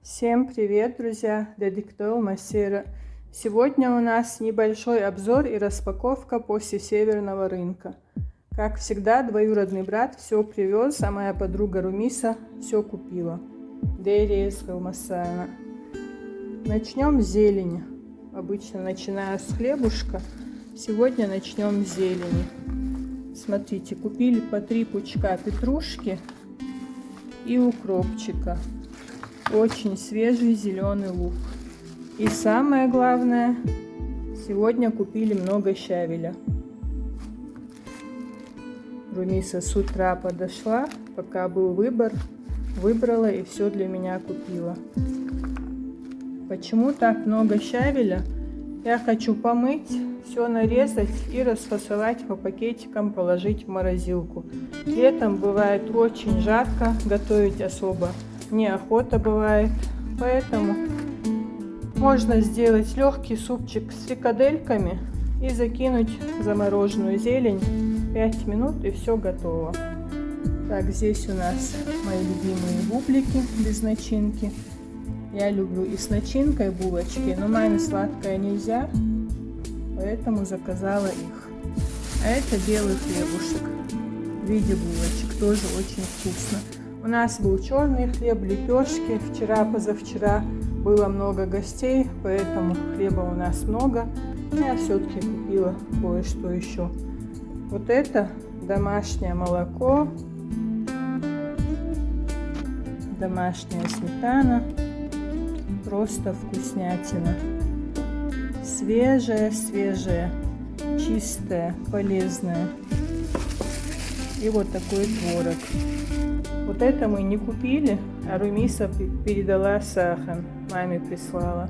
Всем привет, друзья! Дедиктол Масера. Сегодня у нас небольшой обзор и распаковка после северного рынка. Как всегда, двоюродный брат все привез, а моя подруга Румиса все купила. Начнем с зелени. Обычно начинаю с хлебушка. Сегодня начнем с зелени. Смотрите, купили по 3 пучка петрушки и укропчика. Очень свежий зеленый лук. И самое главное, сегодня купили много щавеля. Румиса с утра подошла, пока был выбор, выбрала и все для меня купила. Почему так много щавеля? Я хочу помыть, все нарезать и расфасовать по пакетикам, положить в морозилку. Летом бывает очень жарко, готовить особо неохота бывает, поэтому можно сделать легкий супчик с фрикадельками и закинуть замороженную зелень 5 минут, и все готово. Так, здесь у нас мои любимые бублики без начинки. Я люблю и с начинкой булочки, но маме сладкое нельзя, поэтому заказала их. А это белый хлебушек в виде булочек, тоже очень вкусно. У нас был черный хлеб, лепешки. Вчера, позавчера было много гостей, поэтому хлеба у нас много. Я все-таки купила кое-что еще. Вот это домашнее молоко, домашняя сметана, просто вкуснятина. Свежая, чистая, полезная. И вот такой творог. Вот это мы не купили, а Румиса передала сахар. Маме прислала.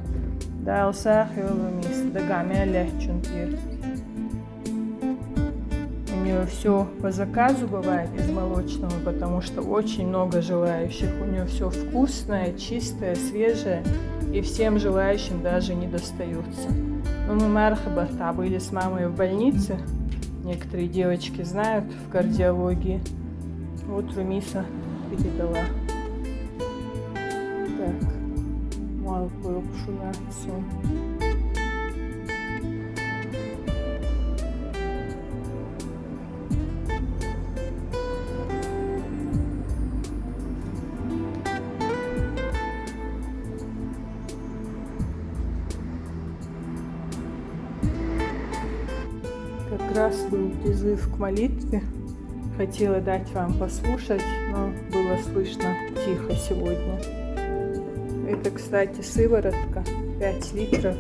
Дал сахар Румиса. Дагами легчунтир. У нее все по заказу бывает из молочного, потому что очень много желающих. У нее все вкусное, чистое, свежее. И всем желающим даже не достается. Но мы мархаба были с мамой в больнице. Некоторые девочки знают в кардиологии. Вот Румиса передала. Так, мало пшеницу. Как раз был призыв к молитве. Хотела дать вам послушать, но было слышно тихо сегодня. Это, кстати, сыворотка 5 литров.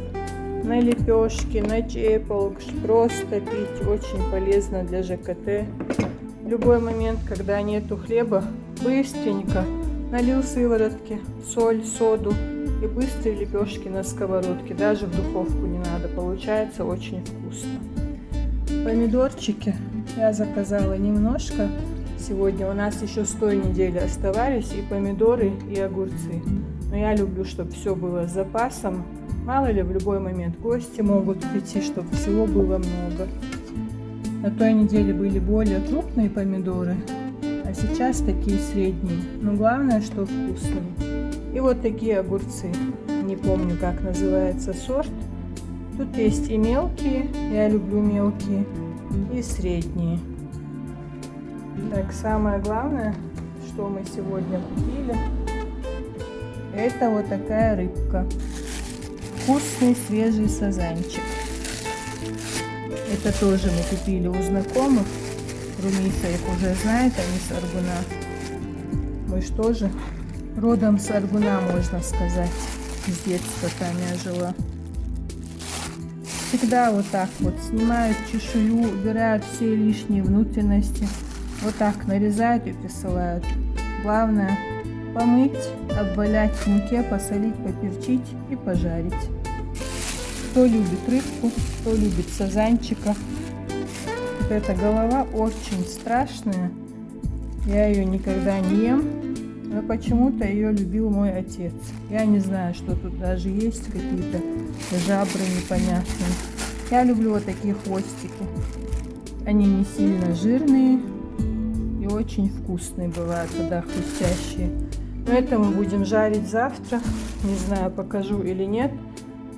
На лепешки, на чеполк, просто пить, очень полезно для ЖКТ. В любой момент, когда нету хлеба, быстренько налил сыворотки, соль, соду и быстрые лепешки на сковородке. Даже в духовку не надо, получается очень вкусно. Помидорчики я заказала немножко. Сегодня у нас еще с той недели оставались и помидоры, и огурцы. Но я люблю, чтобы все было с запасом. Мало ли, в любой момент гости могут прийти, чтобы всего было много. На той неделе были более крупные помидоры, а сейчас такие средние. Но главное, что вкусные. И вот такие огурцы. Не помню, как называется сорт. Тут есть и мелкие, я люблю мелкие, и средние. Так, самое главное, что мы сегодня купили, это вот такая рыбка. Вкусный свежий сазанчик. Это тоже мы купили у знакомых. Румиса их уже знает, они с Аргуна. Мы что же родом с Аргуна, можно сказать. С детства там я жила. Всегда вот так вот снимают чешую, убирают все лишние внутренности. Вот так нарезают и присылают. Главное помыть, обвалять в муке, посолить, поперчить и пожарить. Кто любит рыбку, кто любит сазанчика. Вот эта голова очень страшная. Я ее никогда не ем, но почему-то ее любил мой отец. Я не знаю, что тут даже есть, какие-то жабры непонятные. Я люблю вот такие хвостики. Они не сильно жирные и очень вкусные бывают, когда хрустящие. Это мы будем жарить завтра. Не знаю, покажу или нет,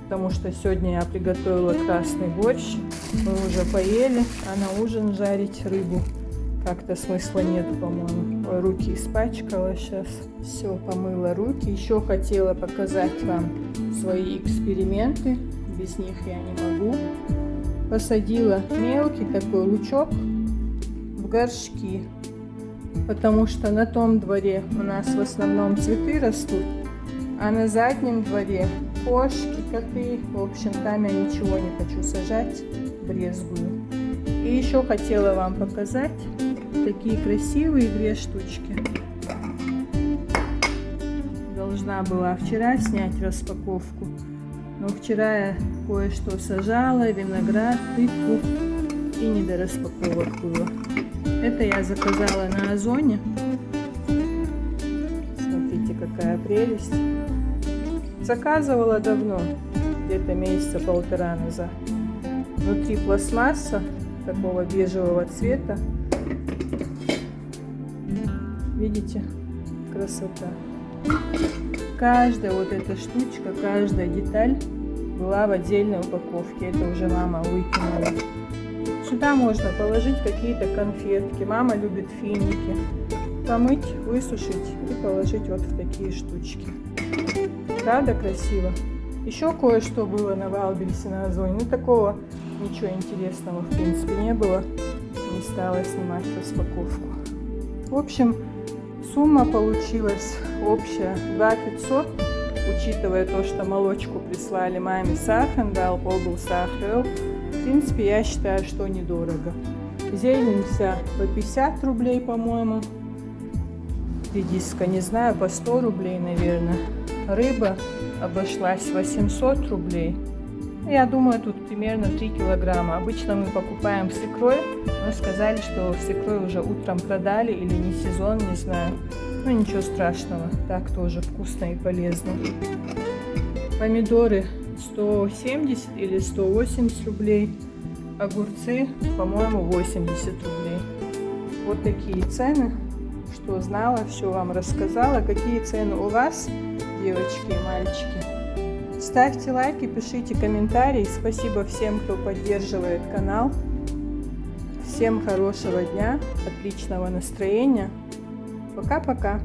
потому что сегодня я приготовила красный борщ. Мы уже поели, а на ужин жарить рыбу как-то смысла нет, по-моему. Ой, руки испачкала сейчас. Все, помыла руки. Еще хотела показать вам свои эксперименты. Без них я не могу. Посадила мелкий такой лучок в горшки, потому что на том дворе у нас в основном цветы растут, а на заднем дворе кошки, коты. В общем, там я ничего не хочу сажать, брезгую. И еще хотела вам показать такие красивые 2 штучки. Должна была вчера снять распаковку, но вчера я кое-что сажала, виноград, тыкву, и не до распаковок было. Это я заказала на Озоне. Смотрите, какая прелесть. Заказывала давно, где-то месяца 1,5 назад. Внутри пластмасса такого бежевого цвета. Видите? Красота. Каждая вот эта штучка, каждая деталь была в отдельной упаковке. Это уже мама выкинула. Сюда можно положить какие-то конфетки. Мама любит финики. Помыть, высушить и положить вот в такие штучки. Правда красиво? Еще кое-что было на Валбересе, на Озоне. Ну, такого ничего интересного, в принципе, не было. Не стала снимать распаковку. В общем, сумма получилась общая 2500, учитывая то, что молочку прислали маме сахар, дал полбыл сахар. В принципе, я считаю, что недорого. Зелень вся по 50 рублей, по-моему. Редиска, не знаю, по 100 рублей, наверное. Рыба обошлась 800 рублей. Я думаю, тут примерно 3 килограмма. Обычно мы покупаем с икрой, но сказали, что с икрой уже утром продали или не сезон, не знаю. Ну ничего страшного, так тоже вкусно и полезно. Помидоры 170 или 180 рублей. Огурцы, по-моему, 80 рублей. Вот такие цены. Что знала, все вам рассказала. Какие цены у вас, девочки и мальчики? Ставьте лайки, пишите комментарии. Спасибо всем, кто поддерживает канал. Всем хорошего дня, отличного настроения. Пока-пока.